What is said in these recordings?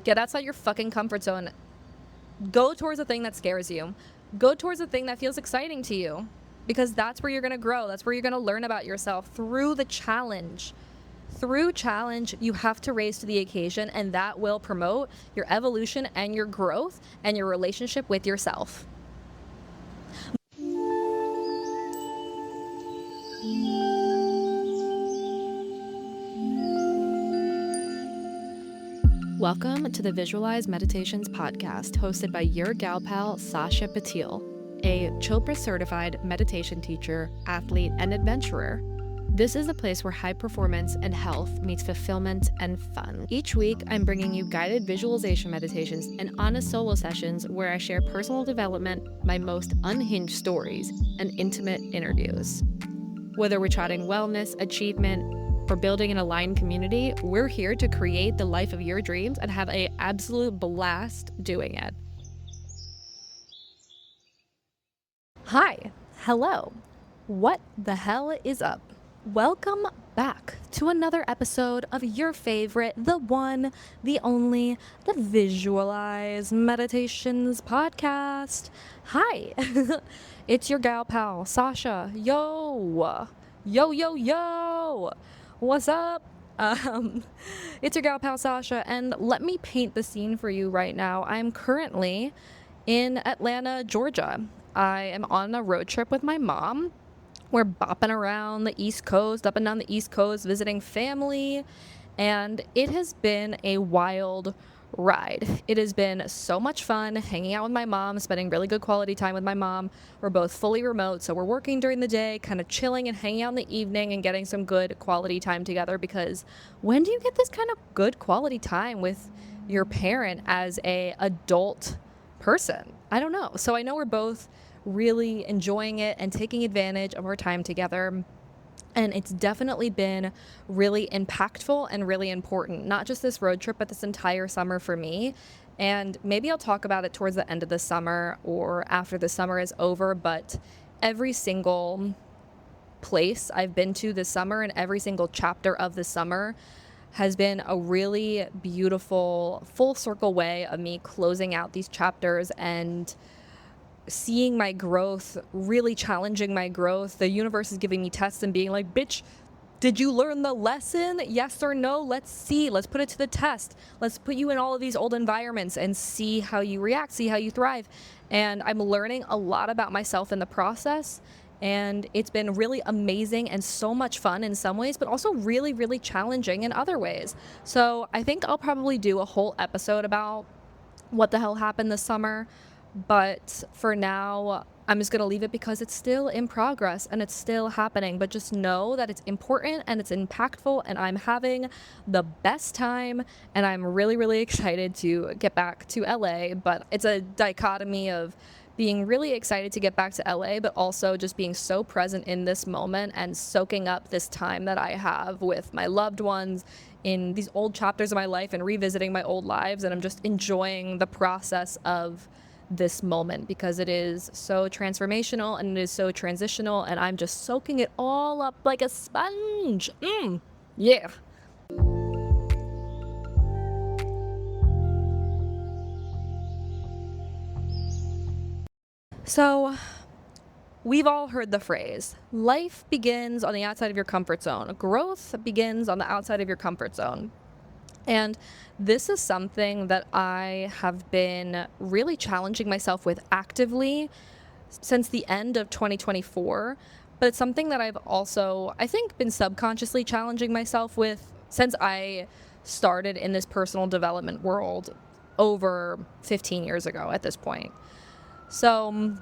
Get outside your fucking comfort zone. Go towards the thing that scares you. Go towards the thing that feels exciting to you, because that's where you're going to grow. That's where you're going to learn about yourself through the challenge. Through challenge, you have to raise to the occasion, and that will promote your evolution and your growth and your relationship with yourself. Welcome to the Visualize Meditations podcast, hosted by your gal pal, Sasha Patil, a Chopra certified meditation teacher, athlete, and adventurer. This is a place where high performance and health meets fulfillment and fun. Each week, I'm bringing you guided visualization meditations and honest solo sessions where I share personal development, my most unhinged stories, and intimate interviews. Whether we're chatting wellness, achievement, or building an aligned community, we're here to create the life of your dreams and have an absolute blast doing it. Hi, hello. What the hell is up? Welcome back to another episode of your favorite, the one, the only, the Visualize Meditations podcast. Hi, it's your gal pal, Sasha. Yo. What's up? It's your gal pal Sasha, and let me paint the scene for you right now. I'm currently in Atlanta, Georgia. I am on a road trip with my mom. We're bopping around the East Coast, up and down the East Coast, visiting family, and it has been a wild ride. It has been so much fun hanging out with my mom, spending really good quality time with my mom. We're both fully remote, so we're working during the day, kind of chilling and hanging out in the evening and getting some good quality time together, because when do you get this kind of good quality time with your parent as a adult person? I don't know. So I know we're both really enjoying it and taking advantage of our time together. And it's definitely been really impactful and really important, not just this road trip, but this entire summer for me. And maybe I'll talk about it towards the end of the summer or after the summer is over. But every single place I've been to this summer and every single chapter of the summer has been a really beautiful full circle way of me closing out these chapters and seeing my growth, really challenging my growth. The universe is giving me tests and being like, bitch, did you learn the lesson? Yes or no? Let's see. Let's put it to the test. Let's put you in all of these old environments and see how you react, see how you thrive. And I'm learning a lot about myself in the process. And it's been really amazing and so much fun in some ways, but also really, really challenging in other ways. So I think I'll probably do a whole episode about what the hell happened this summer. But for now, I'm just going to leave it because it's still in progress and it's still happening. But just know that it's important and it's impactful, and I'm having the best time, and I'm really, really excited to get back to LA. But it's a dichotomy of being really excited to get back to LA, but also just being so present in this moment and soaking up this time that I have with my loved ones in these old chapters of my life and revisiting my old lives. And I'm just enjoying the process of this moment because it is so transformational and it is so transitional, and I'm just soaking it all up like a sponge. Yeah. So we've all heard the phrase, life begins on the outside of your comfort zone. Growth begins on the outside of your comfort zone. And this is something that I have been really challenging myself with actively since the end of 2024. But it's something that I've also, I think, been subconsciously challenging myself with since I started in this personal development world over 15 years ago at this point. So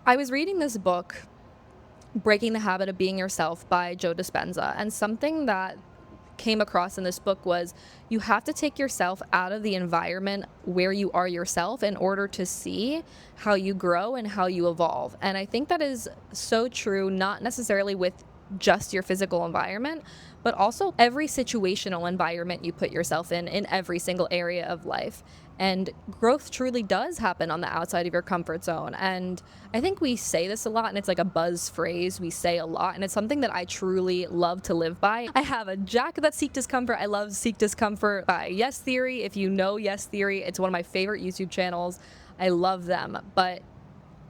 I was reading this book, Breaking the Habit of Being Yourself by Joe Dispenza, and something that came across in this book was you have to take yourself out of the environment where you are yourself in order to see how you grow and how you evolve. And I think that is so true, not necessarily with just your physical environment, but also every situational environment you put yourself in every single area of life. And growth truly does happen on the outside of your comfort zone. And I think we say this a lot, and it's like a buzz phrase we say a lot, and it's something that I truly love to live by. I have a jacket that's Seek Discomfort. I love Seek Discomfort by Yes Theory. If you know Yes Theory, it's one of my favorite YouTube channels. I love them. But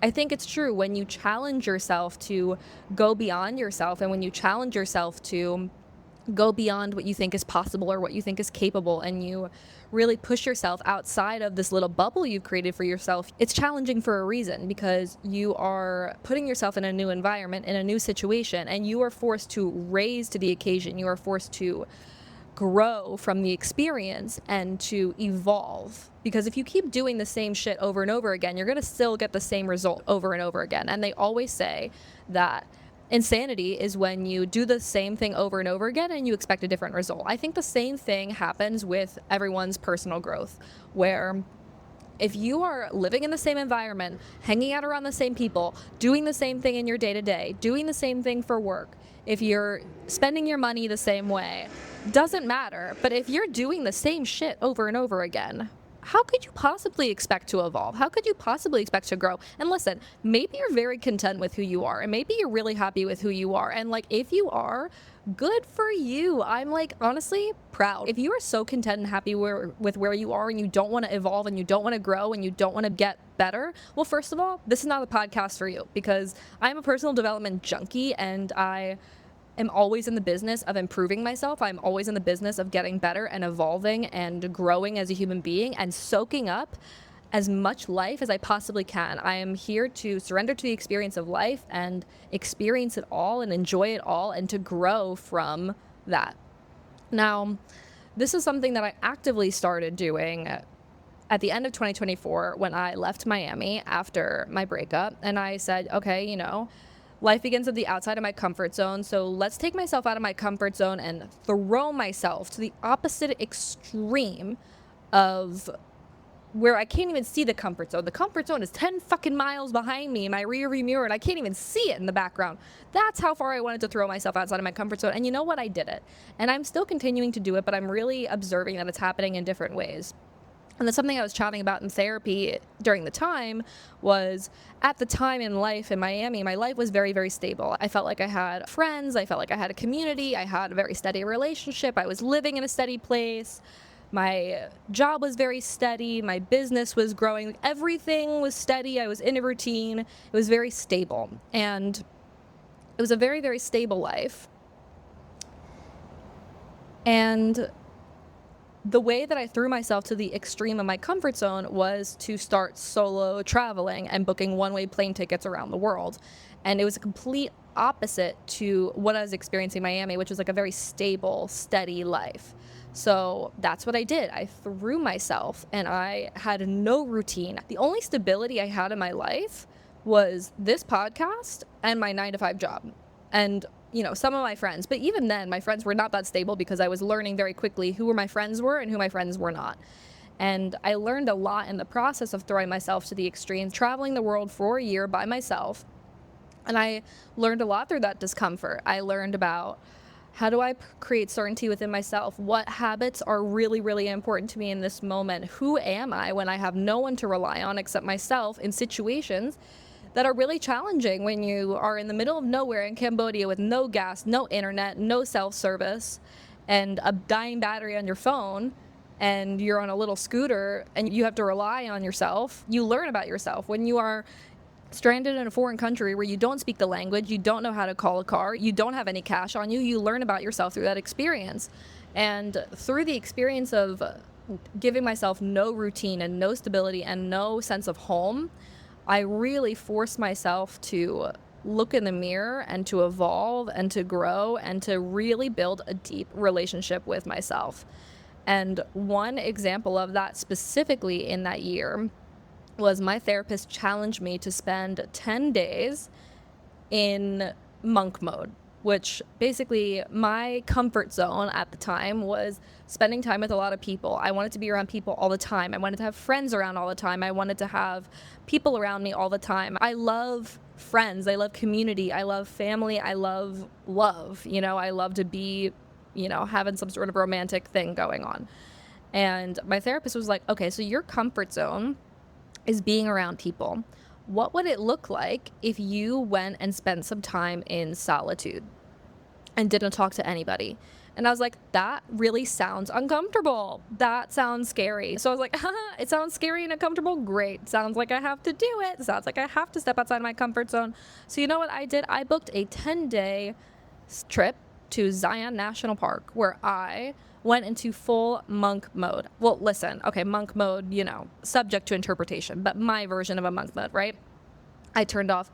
I think it's true, when you challenge yourself to go beyond yourself, and when you challenge yourself to go beyond what you think is possible or what you think is capable, and you really push yourself outside of this little bubble you've created for yourself, it's challenging for a reason, because you are putting yourself in a new environment, in a new situation, and you are forced to raise to the occasion. You are forced to grow from the experience and to evolve. Because if you keep doing the same shit over and over again, you're going to still get the same result over and over again. And they always say that insanity is when you do the same thing over and over again and you expect a different result. I think the same thing happens with everyone's personal growth, where if you are living in the same environment, hanging out around the same people, doing the same thing in your day-to-day, doing the same thing for work, if you're spending your money the same way, doesn't matter. But if you're doing the same shit over and over again, how could you possibly expect to evolve? How could you possibly expect to grow? And listen, maybe you're very content with who you are, and maybe you're really happy with who you are. And like, if you are, good for you. I'm like, honestly, proud. If you are so content and happy with where you are, and you don't want to evolve, and you don't want to grow, and you don't want to get better, well, first of all, this is not a podcast for you, because I'm a personal development junkie, and I am always in the business of improving myself. I'm always in the business of getting better and evolving and growing as a human being and soaking up as much life as I possibly can. I am here to surrender to the experience of life and experience it all and enjoy it all, and to grow from that. Now, this is something that I actively started doing at the end of 2024 when I left Miami after my breakup, and I said, okay, life begins at the outside of my comfort zone, so let's take myself out of my comfort zone and throw myself to the opposite extreme of where I can't even see the comfort zone. The comfort zone is 10 fucking miles behind me in my rearview mirror, and I can't even see it in the background. That's how far I wanted to throw myself outside of my comfort zone. And you know what? I did it. And I'm still continuing to do it, but I'm really observing that it's happening in different ways. And that's something I was chatting about in therapy during the time. Was at the time in life in Miami, my life was very, very stable. I felt like I had friends. I felt like I had a community. I had a very steady relationship. I was living in a steady place. My job was very steady. My business was growing. Everything was steady. I was in a routine. It was very stable. And it was a very, very stable life. And the way that I threw myself to the extreme of my comfort zone was to start solo traveling and booking one-way plane tickets around the world. And it was a complete opposite to what I was experiencing in Miami, which was like a very stable, steady life. So that's what I did. I threw myself, and I had no routine. The only stability I had in my life was this podcast and my 9-to-5 job. And some of my friends, but even then, my friends were not that stable, because I was learning very quickly who my friends were and who my friends were not. And I learned a lot in the process of throwing myself to the extreme, traveling the world for a year by myself. And I learned a lot through that discomfort. I learned about how do I create certainty within myself? What habits are really, really important to me in this moment? Who am I when I have no one to rely on except myself in situations that are really challenging, when you are in the middle of nowhere in Cambodia with no gas, no internet, no self-service, and a dying battery on your phone, and you're on a little scooter and you have to rely on yourself. You learn about yourself. When you are stranded in a foreign country where you don't speak the language, you don't know how to call a car, you don't have any cash on you, you learn about yourself through that experience. And through the experience of giving myself no routine and no stability and no sense of home, I really forced myself to look in the mirror and to evolve and to grow and to really build a deep relationship with myself. And one example of that specifically in that year was my therapist challenged me to spend 10 days in monk mode. which basically my comfort zone at the time was spending time with a lot of people. I wanted to be around people all the time. I wanted to have friends around all the time. I wanted to have people around me all the time. I love friends. I love community. I love family. I love love. I love to be, having some sort of romantic thing going on. And my therapist was like, okay, so your comfort zone is being around people. What would it look like if you went and spent some time in solitude and didn't talk to anybody? And I was like, that really sounds uncomfortable. That sounds scary. So I was like, it sounds scary and uncomfortable. Great. Sounds like I have to do it. Sounds like I have to step outside my comfort zone. So you know what I did? I booked a 10-day trip to Zion National Park where I went into full monk mode. Well, listen, okay, monk mode, subject to interpretation, but my version of a monk mode, right? I turned off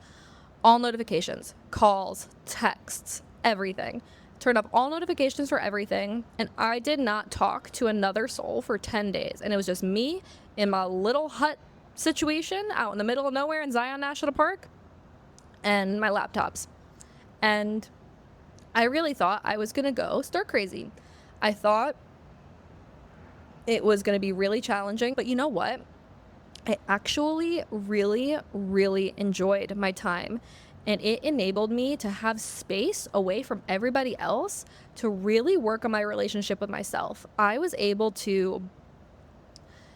all notifications, calls, texts, everything. Turned off all notifications for everything, and I did not talk to another soul for 10 days. And it was just me in my little hut situation out in the middle of nowhere in Zion National Park and my laptops. And I really thought I was going to go stir crazy. I thought it was going to be really challenging, but you know what? I actually really, really enjoyed my time, and it enabled me to have space away from everybody else to really work on my relationship with myself. I was able to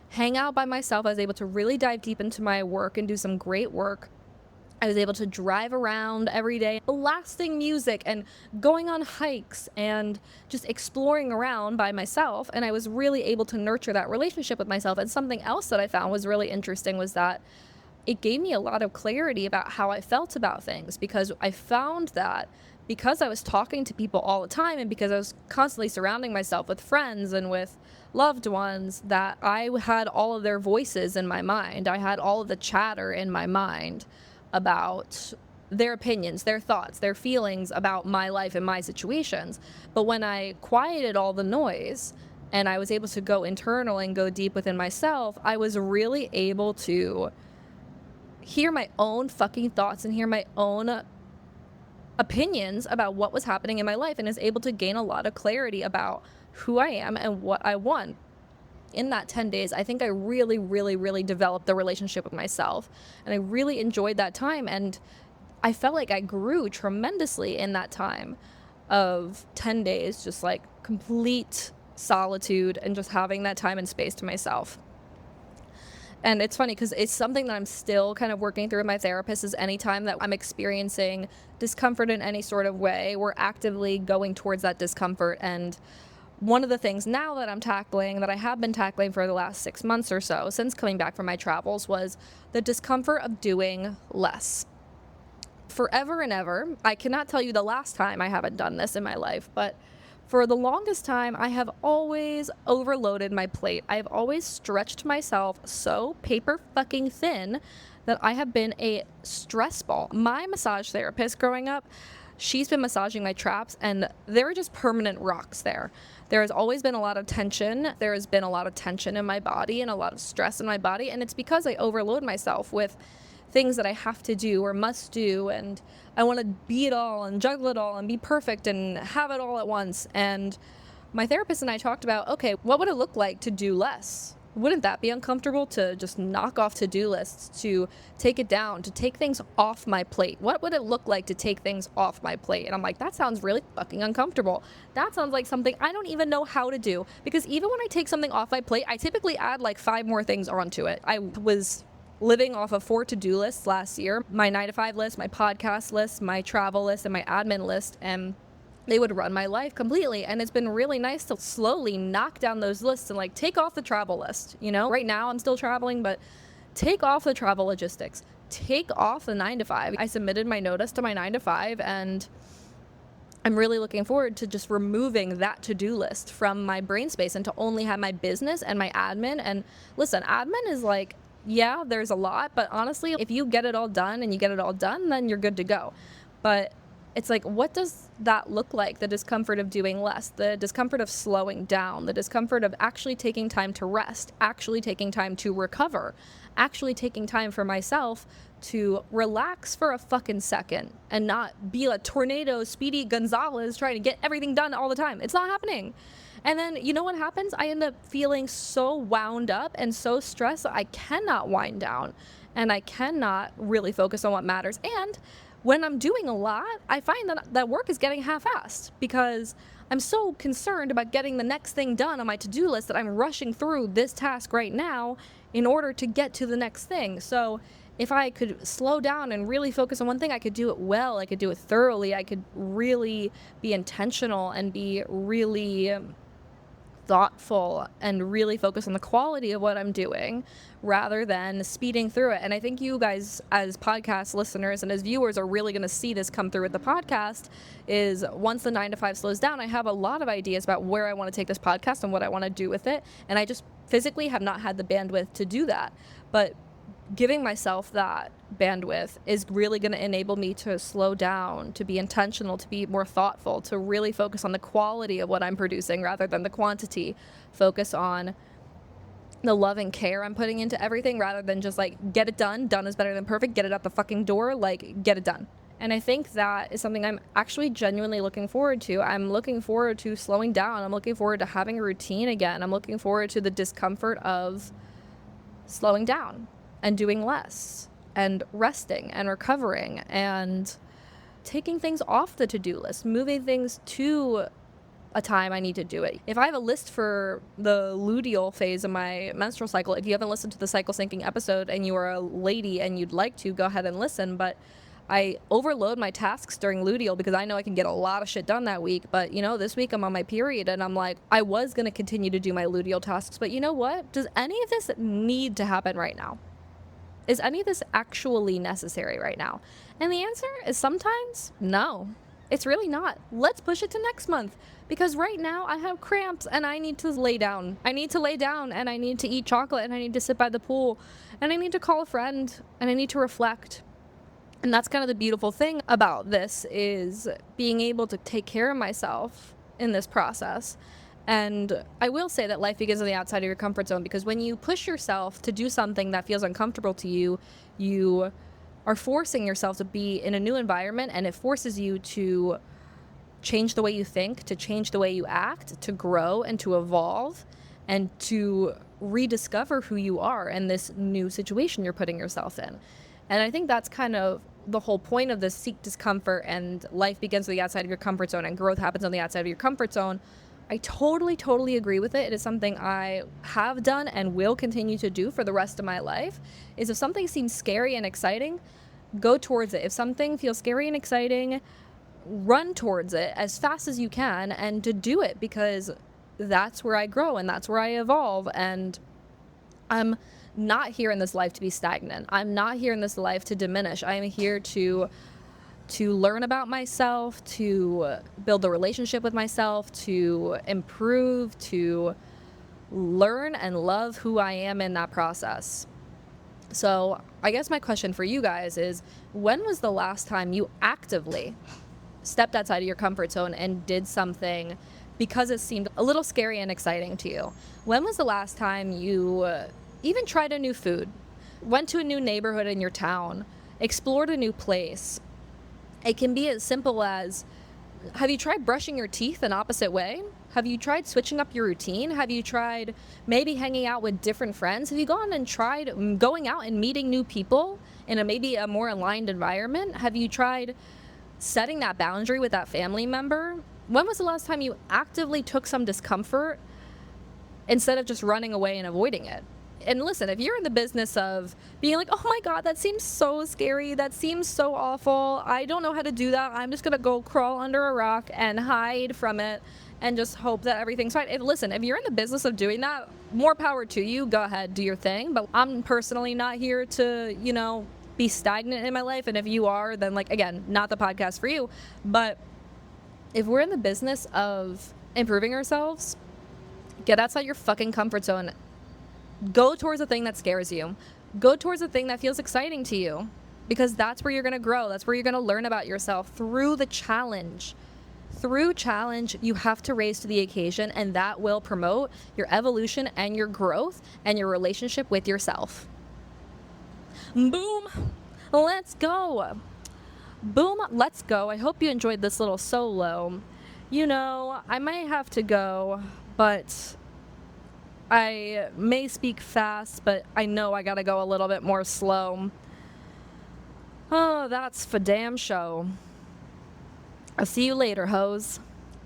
hang out by myself. I was able to really dive deep into my work and do some great work. I was able to drive around every day, blasting music and going on hikes and just exploring around by myself. And I was really able to nurture that relationship with myself. And something else that I found was really interesting was that it gave me a lot of clarity about how I felt about things, because I found that because I was talking to people all the time and because I was constantly surrounding myself with friends and with loved ones, that I had all of their voices in my mind. I had all of the chatter in my mind about their opinions, their thoughts, their feelings about my life and my situations. But when I quieted all the noise and I was able to go internal and go deep within myself, I was really able to hear my own fucking thoughts and hear my own opinions about what was happening in my life, and is able to gain a lot of clarity about who I am and what I want. In that 10 days, I think I really, really, really developed the relationship with myself, and I really enjoyed that time, and I felt like I grew tremendously in that time of 10 days, just like complete solitude and just having that time and space to myself. And it's funny because it's something that I'm still kind of working through with my therapist. Is anytime that I'm experiencing discomfort in any sort of way, we're actively going towards that discomfort. And one of the things now that I'm tackling, that I have been tackling for the last 6 months or so since coming back from my travels, was the discomfort of doing less. Forever and ever, I cannot tell you the last time I haven't done this in my life, but for the longest time, I have always overloaded my plate. I've always stretched myself so paper fucking thin that I have been a stress ball. My massage therapist growing up, she's been massaging my traps, and there are just permanent rocks there. There has always been a lot of tension. There has been a lot of tension in my body and a lot of stress in my body, and it's because I overload myself with things that I have to do or must do, and I want to be it all and juggle it all and be perfect and have it all at once. And my therapist and I talked about, okay, what would it look like to do less? Wouldn't that be uncomfortable, to just knock off to-do lists, to take it down, to take things off my plate? What would it look like to take things off my plate? And I'm like, that sounds really fucking uncomfortable. That sounds like something I don't even know how to do, because even when I take something off my plate, I typically add like 5 more things onto it. I was living off of 4 to-do lists last year: my 9-to-5 list, my podcast list, my travel list, and my admin list, and they would run my life completely. And it's been really nice to slowly knock down those lists and like take off the travel list. Right now I'm still traveling, but take off the travel logistics, take off the 9-to-5. I submitted my notice to my 9-to-5, and I'm really looking forward to just removing that to-do list from my brain space and to only have my business and my admin. And listen, admin is like, yeah, there's a lot, but honestly, if you get it all done and you get it all done, then you're good to go. But it's like, what does that look like? The discomfort of doing less, the discomfort of slowing down, the discomfort of actually taking time to rest, actually taking time to recover, actually taking time for myself to relax for a fucking second and not be a tornado Speedy Gonzalez trying to get everything done all the time. It's not happening. And then you know what happens? I end up feeling so wound up and so stressed that I cannot wind down and I cannot really focus on what matters. And when I'm doing a lot, I find that work is getting half-assed because I'm so concerned about getting the next thing done on my to-do list that I'm rushing through this task right now in order to get to the next thing. So if I could slow down and really focus on one thing, I could do it well, I could do it thoroughly, I could really be intentional and be really thoughtful and really focus on the quality of what I'm doing rather than speeding through it. And I think you guys as podcast listeners and as viewers are really going to see this come through with the podcast is once the 9 to 5 slows down, I have a lot of ideas about where I want to take this podcast and what I want to do with it. And I just physically have not had the bandwidth to do that. But giving myself that bandwidth is really going to enable me to slow down, to be intentional, to be more thoughtful, to really focus on the quality of what I'm producing rather than the quantity. Focus on the love and care I'm putting into everything rather than just like, get it done. Done is better than perfect. Get it out the fucking door. Like, get it done. And I think that is something I'm actually genuinely looking forward to. I'm looking forward to slowing down. I'm looking forward to having a routine again. I'm looking forward to the discomfort of slowing down and doing less and resting and recovering and taking things off the to-do list, moving things to a time I need to do it. If I have a list for the luteal phase of my menstrual cycle, if you haven't listened to the cycle syncing episode and you are a lady and you'd like to, go ahead and listen. But I overload my tasks during luteal because I know I can get a lot of shit done that week. But, you know, this week I'm on my period and I'm like, I was going to continue to do my luteal tasks. But you know what? Does any of this need to happen right now? Is any of this actually necessary right now? And the answer is sometimes no. It's really not. Let's push it to next month. Because right now I have cramps and I need to lay down. I need to lay down and I need to eat chocolate and I need to sit by the pool and I need to call a friend and I need to reflect. And that's kind of the beautiful thing about this is being able to take care of myself in this process. And I will say that life begins on the outside of your comfort zone because when you push yourself to do something that feels uncomfortable to you, you are forcing yourself to be in a new environment and it forces you to change the way you think, to change the way you act, to grow and to evolve and to rediscover who you are in this new situation you're putting yourself in. And I think that's kind of the whole point of this seek discomfort and life begins on the outside of your comfort zone and growth happens on the outside of your comfort zone. I totally agree with it. It is something I have done and will continue to do for the rest of my life, is if something seems scary and exciting, go towards it. If something feels scary and exciting, run towards it as fast as you can and to do it because that's where I grow and that's where I evolve. And I'm not here in this life to be stagnant. I'm not here in this life to diminish. I am here to learn about myself, to build a relationship with myself, to improve, to learn and love who I am in that process. So I guess my question for you guys is, when was the last time you actively stepped outside of your comfort zone and did something because it seemed a little scary and exciting to you? When was the last time you even tried a new food, went to a new neighborhood in your town, explored a new place? It can be as simple as, have you tried brushing your teeth an opposite way? Have you tried switching up your routine? Have you tried maybe hanging out with different friends? Have you gone and tried going out and meeting new people in maybe a more aligned environment? Have you tried setting that boundary with that family member? When was the last time you actively took some discomfort instead of just running away and avoiding it? And listen, if you're in the business of being like, oh my God, that seems so scary, that seems so awful, I don't know how to do that, I'm just gonna go crawl under a rock and hide from it and just hope that everything's fine. Listen, if you're in the business of doing that, more power to you, go ahead, do your thing. But I'm personally not here to, be stagnant in my life. And if you are, then again, not the podcast for you. But if we're in the business of improving ourselves, get outside your fucking comfort zone. Go towards the thing that scares you. Go towards the thing that feels exciting to you. because that's where you're going to grow. That's where you're going to learn about yourself through the challenge. Through challenge, you have to raise to the occasion, and that will promote your evolution and your growth and your relationship with yourself. Boom. Let's go. Boom. Let's go. I hope you enjoyed this little solo. You know, I might have to go, but I may speak fast, but I know I gotta go a little bit more slow. Oh, that's for damn show. I'll see you later, hoes.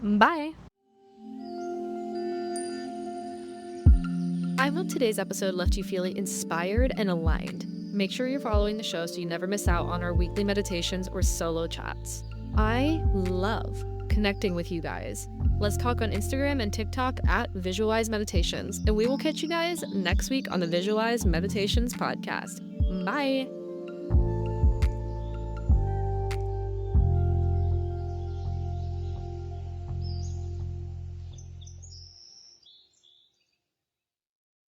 Bye. I hope today's episode left you feeling inspired and aligned. Make sure you're following the show so you never miss out on our weekly meditations or solo chats. I love connecting with you guys. Let's talk on Instagram and TikTok at Visualize Meditations, and we will catch you guys next week on the Visualize Meditations podcast. Bye.